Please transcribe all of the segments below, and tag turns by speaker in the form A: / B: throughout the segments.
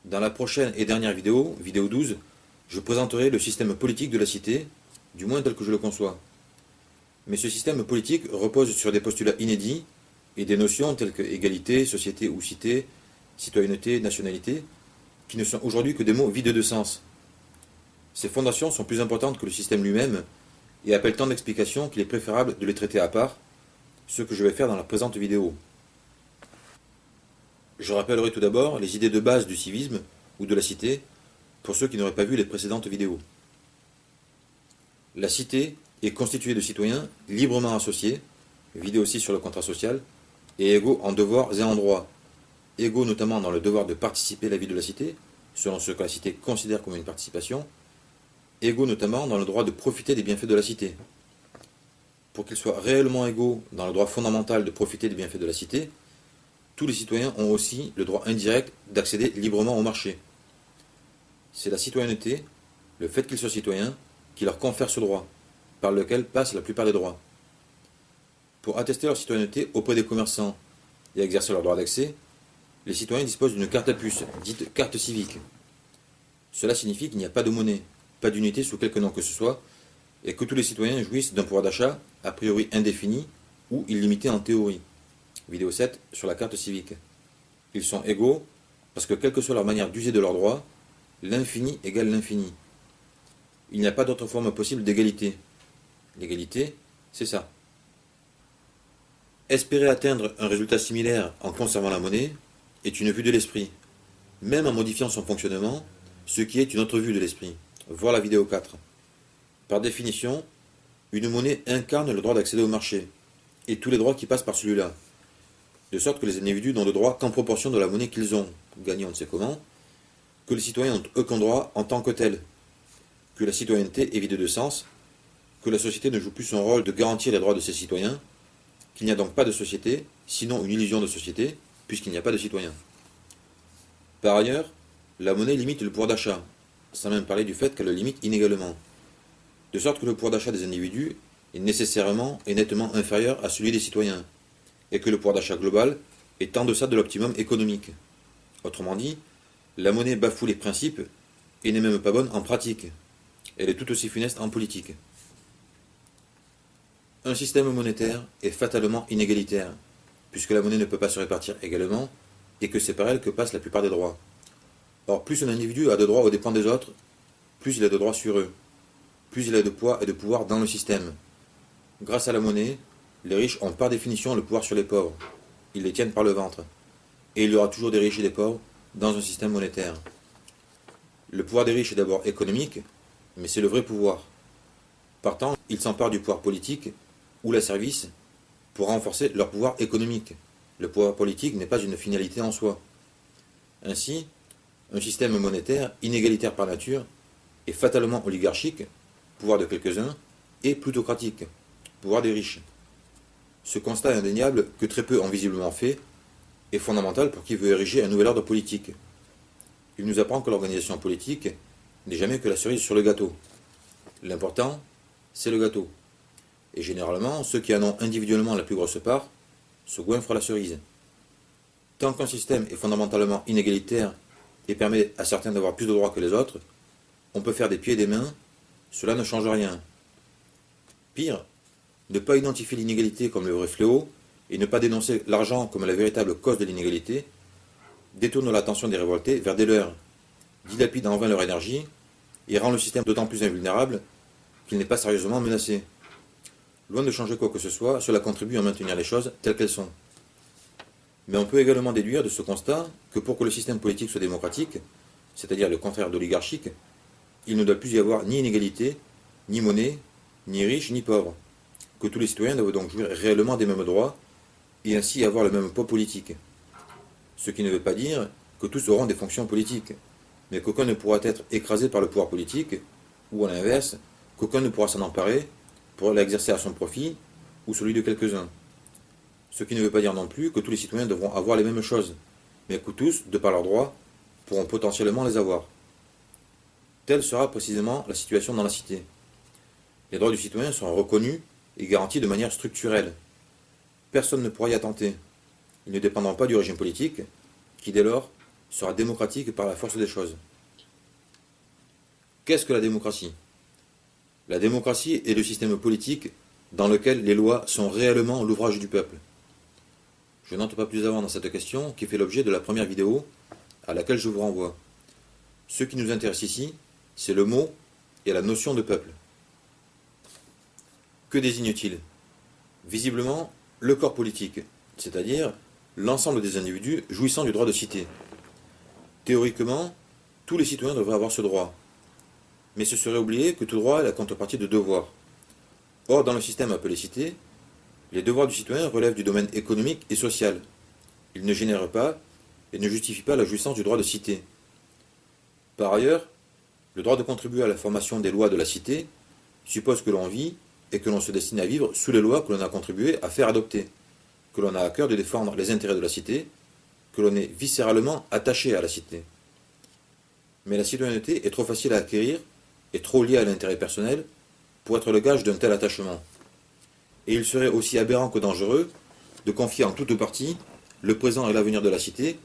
A: Dans la prochaine et dernière vidéo, vidéo 12, je présenterai le système politique de la cité, du moins tel que je le conçois. Mais ce système politique repose sur des postulats inédits et des notions telles que égalité, société ou cité, citoyenneté, nationalité, qui ne sont aujourd'hui que des mots vides de sens. Ces fondations sont plus importantes que le système lui-même et appellent tant d'explications qu'il est préférable de les traiter à part, ce que je vais faire dans la présente vidéo. Je rappellerai tout d'abord les idées de base du civisme ou de la cité pour ceux qui n'auraient pas vu les précédentes vidéos. La cité est constituée de citoyens librement associés, vidéo aussi sur le contrat social, et égaux en devoirs et en droits, égaux notamment dans le devoir de participer à la vie de la cité, selon ce que la cité considère comme une participation, égaux notamment dans le droit de profiter des bienfaits de la cité. Pour qu'ils soient réellement égaux dans le droit fondamental de profiter des bienfaits de la cité, tous les citoyens ont aussi le droit indirect d'accéder librement au marché. C'est la citoyenneté, le fait qu'ils soient citoyens, qui leur confère ce droit, par lequel passent la plupart des droits. Pour attester leur citoyenneté auprès des commerçants et exercer leur droit d'accès, les citoyens disposent d'une carte à puce, dite carte civique. Cela signifie qu'il n'y a pas de monnaie, pas d'unité sous quelque nom que ce soit, et que tous les citoyens jouissent d'un pouvoir d'achat a priori indéfini ou illimité en théorie. Vidéo 7 sur la carte civique. Ils sont égaux parce que quelle que soit leur manière d'user de leurs droits, l'infini égale l'infini. Il n'y a pas d'autre forme possible d'égalité. L'égalité, c'est ça. Espérer atteindre un résultat similaire en conservant la monnaie est une vue de l'esprit, même en modifiant son fonctionnement, ce qui est une autre vue de l'esprit. Voir la vidéo 4. Par définition, une monnaie incarne le droit d'accéder au marché, et tous les droits qui passent par celui-là, de sorte que les individus n'ont de droit qu'en proportion de la monnaie qu'ils ont, gagnée on ne sait comment, que les citoyens n'ont aucun droit en tant que tel, que la citoyenneté est vide de sens, que la société ne joue plus son rôle de garantir les droits de ses citoyens, qu'il n'y a donc pas de société, sinon une illusion de société, puisqu'il n'y a pas de citoyens. Par ailleurs, la monnaie limite le pouvoir d'achat, sans même parler du fait qu'elle le limite inégalement, de sorte que le pouvoir d'achat des individus est nécessairement et nettement inférieur à celui des citoyens, et que le pouvoir d'achat global est en deçà de l'optimum économique. Autrement dit, la monnaie bafoue les principes et n'est même pas bonne en pratique. Elle est tout aussi funeste en politique. Un système monétaire est fatalement inégalitaire, puisque la monnaie ne peut pas se répartir également, et que c'est par elle que passent la plupart des droits. Or, plus un individu a de droits aux dépens des autres, plus il a de droits sur eux, plus il a de poids et de pouvoir dans le système. Grâce à la monnaie, les riches ont par définition le pouvoir sur les pauvres. Ils les tiennent par le ventre. Et il y aura toujours des riches et des pauvres dans un système monétaire. Le pouvoir des riches est d'abord économique, mais c'est le vrai pouvoir. Partant, ils s'emparent du pouvoir politique ou la service pour renforcer leur pouvoir économique. Le pouvoir politique n'est pas une finalité en soi. Ainsi, un système monétaire inégalitaire par nature est fatalement oligarchique, pouvoir de quelques-uns, et plutocratique, pouvoir des riches. Ce constat indéniable, que très peu ont visiblement fait, est fondamental pour qui veut ériger un nouvel ordre politique. Il nous apprend que l'organisation politique n'est jamais que la cerise sur le gâteau. L'important, c'est le gâteau. Et généralement, ceux qui en ont individuellement la plus grosse part se goinfrent la cerise. Tant qu'un système est fondamentalement inégalitaire et permet à certains d'avoir plus de droits que les autres, on peut faire des pieds et des mains, cela ne change rien. Pire, ne pas identifier l'inégalité comme le vrai fléau et ne pas dénoncer l'argent comme la véritable cause de l'inégalité détourne l'attention des révoltés vers des leurs, dilapide en vain leur énergie et rend le système d'autant plus invulnérable qu'il n'est pas sérieusement menacé. Loin de changer quoi que ce soit, cela contribue à maintenir les choses telles qu'elles sont. Mais on peut également déduire de ce constat que pour que le système politique soit démocratique, c'est-à-dire le contraire d'oligarchique, il ne doit plus y avoir ni inégalité, ni monnaie, ni riches, ni pauvres, que tous les citoyens doivent donc jouir réellement des mêmes droits et ainsi avoir le même poids politique. Ce qui ne veut pas dire que tous auront des fonctions politiques, mais qu'aucun ne pourra être écrasé par le pouvoir politique, ou à l'inverse, qu'aucun ne pourra s'en emparer pour l'exercer à son profit ou celui de quelques-uns. Ce qui ne veut pas dire non plus que tous les citoyens devront avoir les mêmes choses, mais que tous, de par leurs droits, pourront potentiellement les avoir. Telle sera précisément la situation dans la cité. Les droits du citoyen seront reconnus et garantis de manière structurelle. Personne ne pourra y attenter. Ils ne dépendront pas du régime politique, qui dès lors sera démocratique par la force des choses. Qu'est-ce que la démocratie? La démocratie est le système politique dans lequel les lois sont réellement l'ouvrage du peuple. Je n'entre pas plus avant dans cette question qui fait l'objet de la première vidéo à laquelle je vous renvoie. Ce qui nous intéresse ici, c'est le mot et la notion de peuple. Que désigne-t-il? Visiblement, le corps politique, c'est-à-dire l'ensemble des individus jouissant du droit de cité. Théoriquement, tous les citoyens devraient avoir ce droit. Mais ce serait oublier que tout droit est la contrepartie de devoirs. Or, dans le système appelé cité, les devoirs du citoyen relèvent du domaine économique et social. Ils ne génèrent pas et ne justifient pas la jouissance du droit de cité. Par ailleurs, le droit de contribuer à la formation des lois de la cité suppose que l'on vit et que l'on se destine à vivre sous les lois que l'on a contribué à faire adopter, que l'on a à cœur de défendre les intérêts de la cité, que l'on est viscéralement attaché à la cité. Mais la citoyenneté est trop facile à acquérir et trop liée à l'intérêt personnel pour être le gage d'un tel attachement. Et il serait aussi aberrant que dangereux de confier en toute partie le présent et l'avenir de la cité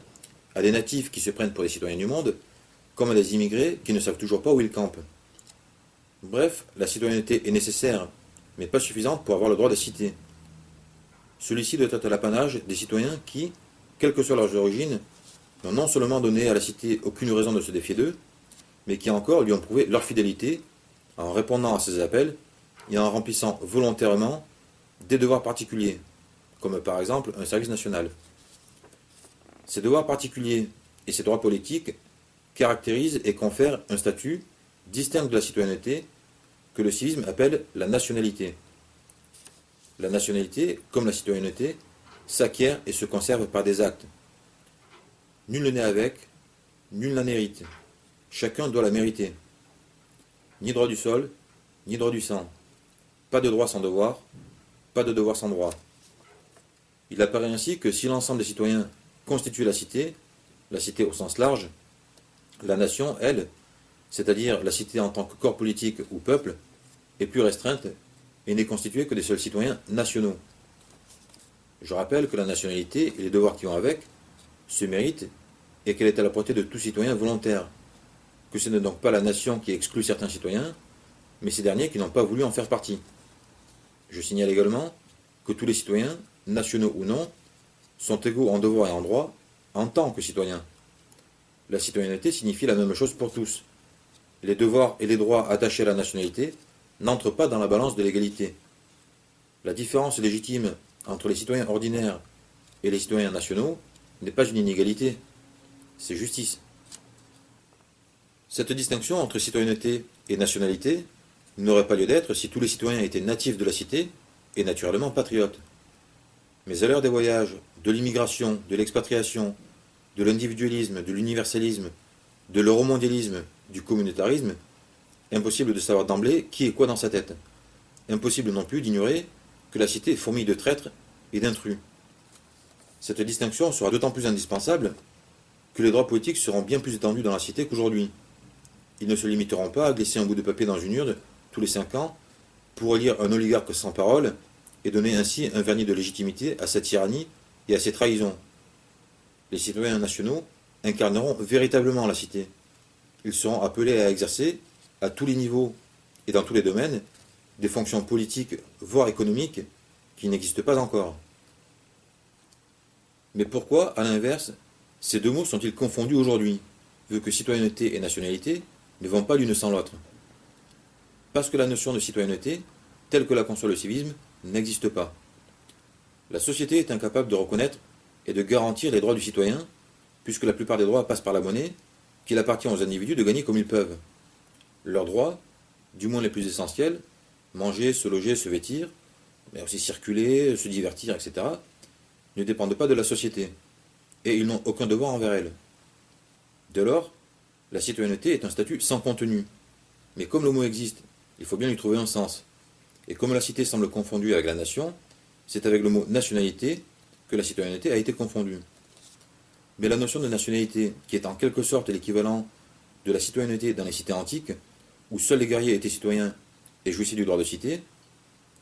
A: à des natifs qui se prennent pour des citoyens du monde, comme à des immigrés qui ne savent toujours pas où ils campent. Bref, la citoyenneté est nécessaire, mais pas suffisante pour avoir le droit de cité. Celui-ci doit être l'apanage des citoyens qui, quelles que soient leurs origines, n'ont non seulement donné à la cité aucune raison de se défier d'eux, mais qui encore lui ont prouvé leur fidélité en répondant à ses appels et en remplissant volontairement des devoirs particuliers, comme par exemple un service national. Ces devoirs particuliers et ces droits politiques caractérisent et confèrent un statut distinct de la citoyenneté que le civisme appelle la nationalité. La nationalité, comme la citoyenneté, s'acquiert et se conserve par des actes. Nul ne naît avec, nul n'en hérite. Chacun doit la mériter. Ni droit du sol, ni droit du sang. Pas de droit sans devoir, pas de devoir sans droit. Il apparaît ainsi que si l'ensemble des citoyens constitue la cité au sens large, la nation, elle, c'est-à-dire la cité en tant que corps politique ou peuple, est plus restreinte et n'est constituée que des seuls citoyens nationaux. Je rappelle que la nationalité et les devoirs qui vont avec se méritent et qu'elle est à la portée de tout citoyen volontaire, que ce n'est donc pas la nation qui exclut certains citoyens, mais ces derniers qui n'ont pas voulu en faire partie. Je signale également que tous les citoyens, nationaux ou non, sont égaux en devoirs et en droits en tant que citoyens. La citoyenneté signifie la même chose pour tous. Les devoirs et les droits attachés à la nationalité n'entrent pas dans la balance de l'égalité. La différence légitime entre les citoyens ordinaires et les citoyens nationaux n'est pas une inégalité, c'est justice. Cette distinction entre citoyenneté et nationalité n'aurait pas lieu d'être si tous les citoyens étaient natifs de la cité et naturellement patriotes. Mais à l'heure des voyages, de l'immigration, de l'expatriation, de l'individualisme, de l'universalisme, de l'euromondialisme, du communautarisme, impossible de savoir d'emblée qui est quoi dans sa tête. Impossible non plus d'ignorer que la cité est fourmille de traîtres et d'intrus. Cette distinction sera d'autant plus indispensable que les droits politiques seront bien plus étendus dans la cité qu'aujourd'hui. Ils ne se limiteront pas à glisser un bout de papier dans une urne tous les 5 ans pour élire un oligarque sans parole et donner ainsi un vernis de légitimité à sa tyrannie et à ses trahisons. Les citoyens nationaux incarneront véritablement la cité. Ils seront appelés à exercer, à tous les niveaux et dans tous les domaines, des fonctions politiques, voire économiques, qui n'existent pas encore. Mais pourquoi, à l'inverse, ces deux mots sont-ils confondus aujourd'hui, vu que citoyenneté et nationalité ne vont pas l'une sans l'autre? Parce que la notion de citoyenneté, telle que la conçoit le civisme, n'existe pas. La société est incapable de reconnaître et de garantir les droits du citoyen, puisque la plupart des droits passent par la monnaie, qu'il appartient aux individus de gagner comme ils peuvent. Leurs droits, du moins les plus essentiels, manger, se loger, se vêtir, mais aussi circuler, se divertir, etc., ne dépendent pas de la société, et ils n'ont aucun devoir envers elle. Dès lors, la citoyenneté est un statut sans contenu. Mais comme le mot existe, il faut bien lui trouver un sens. Et comme la cité semble confondue avec la nation, c'est avec le mot nationalité que la citoyenneté a été confondue. Mais la notion de nationalité, qui est en quelque sorte l'équivalent de la citoyenneté dans les cités antiques, où seuls les guerriers étaient citoyens et jouissaient du droit de cité,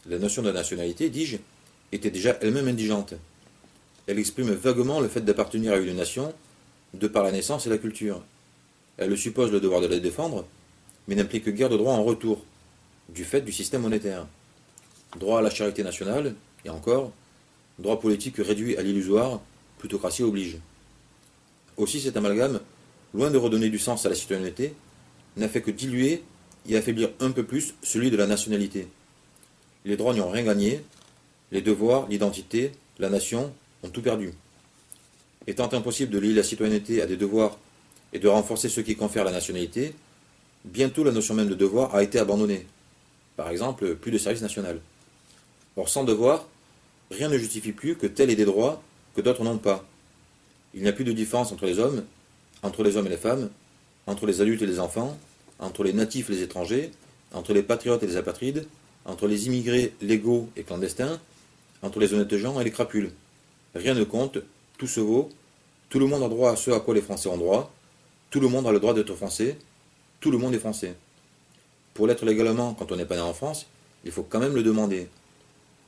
A: la notion de nationalité, dis-je, était déjà elle-même indigente. Elle exprime vaguement le fait d'appartenir à une nation, de par la naissance et la culture. Elle suppose le devoir de les défendre, mais n'implique guère de droit en retour, du fait du système monétaire. Droit à la charité nationale, et encore, droit politique réduit à l'illusoire, plutocratie oblige. Aussi cet amalgame, loin de redonner du sens à la citoyenneté, n'a fait que diluer et affaiblir un peu plus celui de la nationalité. Les droits n'y ont rien gagné, les devoirs, l'identité, la nation ont tout perdu. Étant impossible de lier la citoyenneté à des devoirs et de renforcer ceux qui confèrent la nationalité, bientôt la notion même de devoir a été abandonnée. Par exemple, plus de service national. Or, sans devoir, rien ne justifie plus que tel ait des droits que d'autres n'ont pas. Il n'y a plus de différence entre les hommes et les femmes, entre les adultes et les enfants, entre les natifs et les étrangers, entre les patriotes et les apatrides, entre les immigrés légaux et clandestins, entre les honnêtes gens et les crapules. Rien ne compte, tout se vaut, tout le monde a droit à ce à quoi les Français ont droit, tout le monde a le droit d'être français, tout le monde est français. Pour l'être légalement quand on n'est pas né en France, il faut quand même le demander.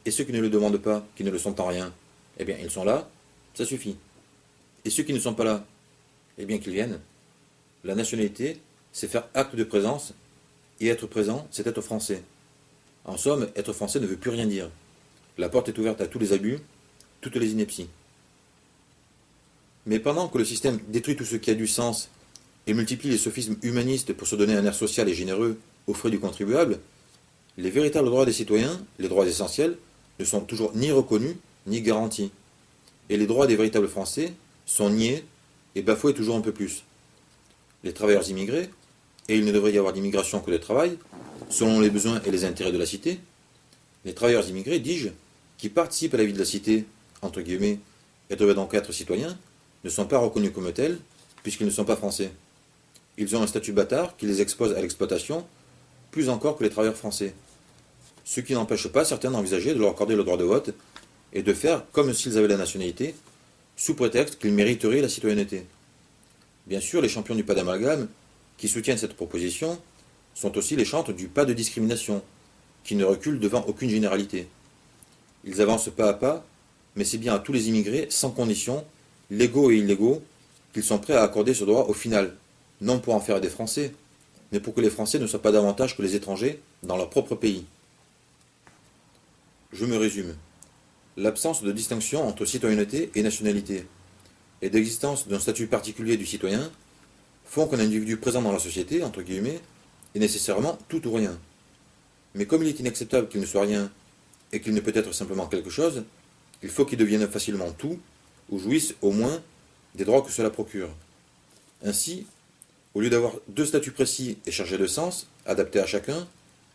A: Et ceux qui ne le demandent pas, qui ne le sont en rien, eh bien ils sont là, ça suffit. Et ceux qui ne sont pas là, eh bien qu'ils viennent. La nationalité, c'est faire acte de présence, et être présent, c'est être français. En somme, être français ne veut plus rien dire. La porte est ouverte à tous les abus, toutes les inepties. Mais pendant que le système détruit tout ce qui a du sens et multiplie les sophismes humanistes pour se donner un air social et généreux aux frais du contribuable, les véritables droits des citoyens, les droits essentiels, ne sont toujours ni reconnus ni garantis. Et les droits des véritables Français sont niés et bafoués toujours un peu plus. Les travailleurs immigrés, et il ne devrait y avoir d'immigration que de travail, selon les besoins et les intérêts de la cité, les travailleurs immigrés, dis-je, qui participent à la vie de la cité, entre guillemets, et devraient donc être citoyens, ne sont pas reconnus comme tels, puisqu'ils ne sont pas français. Ils ont un statut bâtard qui les expose à l'exploitation, plus encore que les travailleurs français. Ce qui n'empêche pas certains d'envisager de leur accorder le droit de vote et de faire comme s'ils avaient la nationalité, sous prétexte qu'ils mériteraient la citoyenneté. Bien sûr, les champions du pas d'amalgame, qui soutiennent cette proposition, sont aussi les chantres du pas de discrimination, qui ne reculent devant aucune généralité. Ils avancent pas à pas, mais c'est bien à tous les immigrés, sans condition, légaux et illégaux, qu'ils sont prêts à accorder ce droit au final, non pour en faire des Français, mais pour que les Français ne soient pas davantage que les étrangers dans leur propre pays. Je me résume. L'absence de distinction entre citoyenneté et nationalité, et d'existence d'un statut particulier du citoyen, font qu'un individu présent dans la société, entre guillemets, est nécessairement tout ou rien. Mais comme il est inacceptable qu'il ne soit rien, et qu'il ne peut être simplement quelque chose, il faut qu'il devienne facilement tout, ou jouisse au moins des droits que cela procure. Ainsi, au lieu d'avoir deux statuts précis et chargés de sens, adaptés à chacun,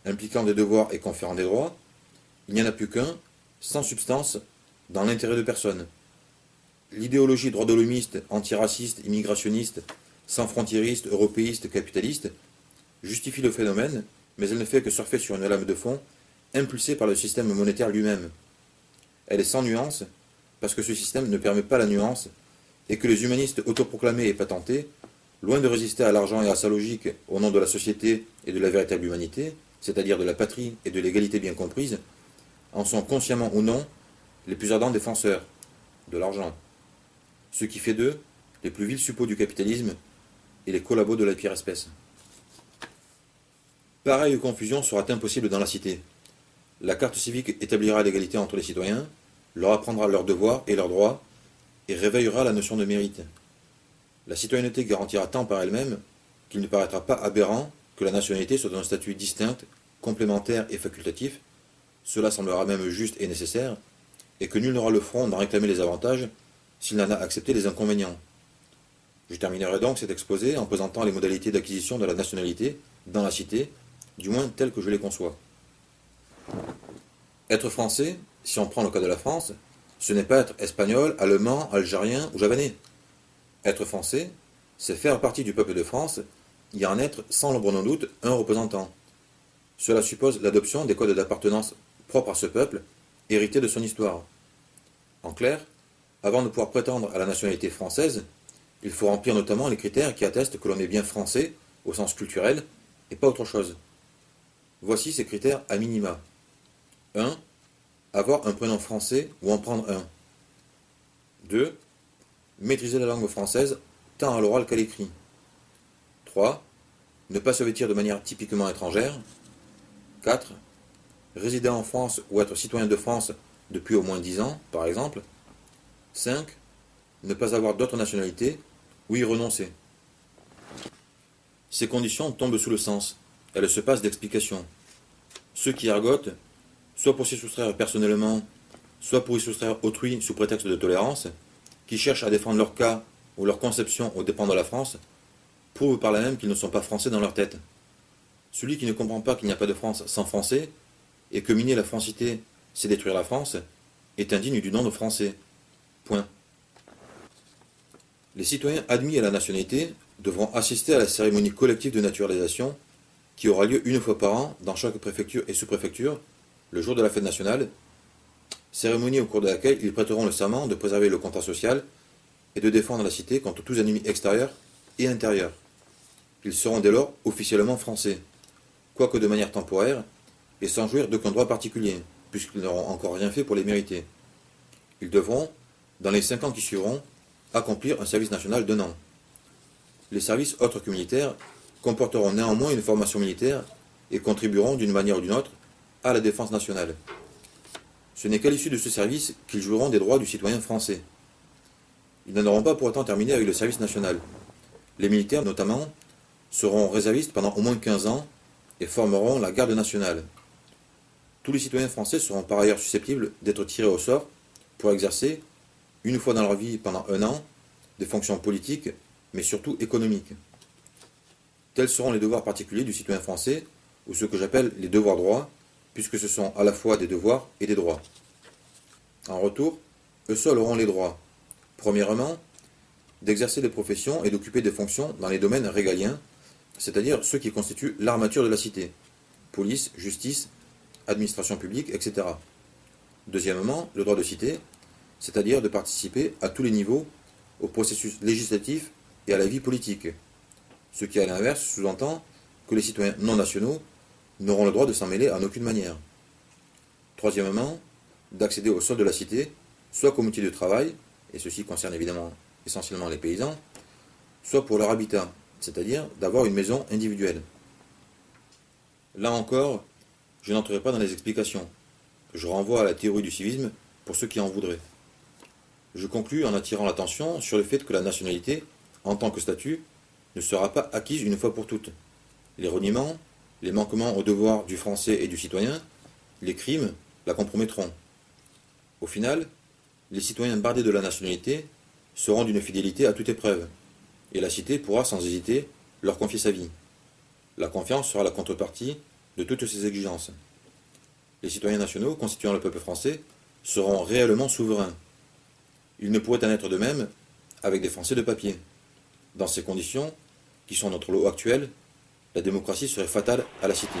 A: impliquant des devoirs et conférant des droits, il n'y en a plus qu'un, sans substance, dans l'intérêt de personne. L'idéologie droit-de-l'homiste, antiraciste, immigrationniste, sans-frontiériste, européiste, capitaliste, justifie le phénomène, mais elle ne fait que surfer sur une lame de fond, impulsée par le système monétaire lui-même. Elle est sans nuance, parce que ce système ne permet pas la nuance, et que les humanistes autoproclamés et patentés, loin de résister à l'argent et à sa logique au nom de la société et de la véritable humanité, c'est-à-dire de la patrie et de l'égalité bien comprise, en sont consciemment ou non les plus ardents défenseurs de l'argent, ce qui fait d'eux les plus vils suppôts du capitalisme et les collabos de la pire espèce. Pareille confusion sera impossible dans la cité. La carte civique établira l'égalité entre les citoyens, leur apprendra leurs devoirs et leurs droits, et réveillera la notion de mérite. La citoyenneté garantira tant par elle-même qu'il ne paraîtra pas aberrant que la nationalité soit d'un statut distinct, complémentaire et facultatif. Cela semblera même juste et nécessaire, et que nul n'aura le front d'en réclamer les avantages s'il n'en a accepté les inconvénients. Je terminerai donc cet exposé en présentant les modalités d'acquisition de la nationalité dans la cité, du moins telles que je les conçois. Être français, si on prend le cas de la France, ce n'est pas être espagnol, allemand, algérien ou javanais. Être français, c'est faire partie du peuple de France, y en être, sans l'ombre d'un doute, un représentant. Cela suppose l'adoption des codes d'appartenance propres à ce peuple, hérités de son histoire. En clair, avant de pouvoir prétendre à la nationalité française, il faut remplir notamment les critères qui attestent que l'on est bien français, au sens culturel, et pas autre chose. Voici ces critères à minima. 1. Avoir un prénom français ou en prendre un. 2. Maîtriser la langue française tant à l'oral qu'à l'écrit. 3. Ne pas se vêtir de manière typiquement étrangère. 4. Résider en France ou être citoyen de France depuis au moins 10 ans, par exemple. 5. Ne pas avoir d'autre nationalité ou y renoncer. Ces conditions tombent sous le sens. Elles se passent d'explication. Ceux qui ergotent, soit pour s'y soustraire personnellement, soit pour y soustraire autrui sous prétexte de tolérance, qui cherchent à défendre leur cas ou leur conception aux dépens de la France, prouvent par là même qu'ils ne sont pas français dans leur tête. Celui qui ne comprend pas qu'il n'y a pas de France sans français, et que miner la francité, c'est détruire la France, est indigne du nom de français. Point. Les citoyens admis à la nationalité devront assister à la cérémonie collective de naturalisation qui aura lieu une fois par an dans chaque préfecture et sous-préfecture, le jour de la fête nationale, cérémonie au cours de laquelle ils prêteront le serment de préserver le contrat social et de défendre la cité contre tous ennemis extérieurs et intérieurs. Ils seront dès lors officiellement français, quoique de manière temporaire, et sans jouir d'aucun droit particulier, puisqu'ils n'auront encore rien fait pour les mériter. Ils devront, dans les 5 ans qui suivront, accomplir un service national d'1 an. Les services autres que militaires comporteront néanmoins une formation militaire et contribueront d'une manière ou d'une autre à la défense nationale. Ce n'est qu'à l'issue de ce service qu'ils joueront des droits du citoyen français. Ils n'en auront pas pour autant terminé avec le service national. Les militaires, notamment, seront réservistes pendant au moins 15 ans et formeront la garde nationale. Tous les citoyens français seront par ailleurs susceptibles d'être tirés au sort pour exercer, une fois dans leur vie pendant 1 an, des fonctions politiques, mais surtout économiques. Tels seront les devoirs particuliers du citoyen français, ou ce que j'appelle les devoirs droits, puisque ce sont à la fois des devoirs et des droits. En retour, eux seuls auront les droits. Premièrement, d'exercer des professions et d'occuper des fonctions dans les domaines régaliens, c'est-à-dire ceux qui constituent l'armature de la cité, police, justice, administration publique, etc. Deuxièmement, le droit de cité, c'est-à-dire de participer à tous les niveaux au processus législatif et à la vie politique, ce qui à l'inverse sous-entend que les citoyens non nationaux n'auront le droit de s'en mêler en aucune manière. Troisièmement, d'accéder au sol de la cité, soit comme outil de travail, et ceci concerne évidemment essentiellement les paysans, soit pour leur habitat, c'est-à-dire d'avoir une maison individuelle. Là encore, je n'entrerai pas dans les explications. Je renvoie à la théorie du civisme pour ceux qui en voudraient. Je conclus en attirant l'attention sur le fait que la nationalité, en tant que statut, ne sera pas acquise une fois pour toutes. Les reniements, les manquements aux devoirs du français et du citoyen, les crimes la compromettront. Au final, les citoyens bardés de la nationalité seront d'une fidélité à toute épreuve, et la cité pourra sans hésiter leur confier sa vie. La confiance sera la contrepartie de toutes ces exigences. Les citoyens nationaux constituant le peuple français seront réellement souverains. Il ne pourrait en être de même avec des Français de papier. Dans ces conditions, qui sont notre lot actuel, la démocratie serait fatale à la cité.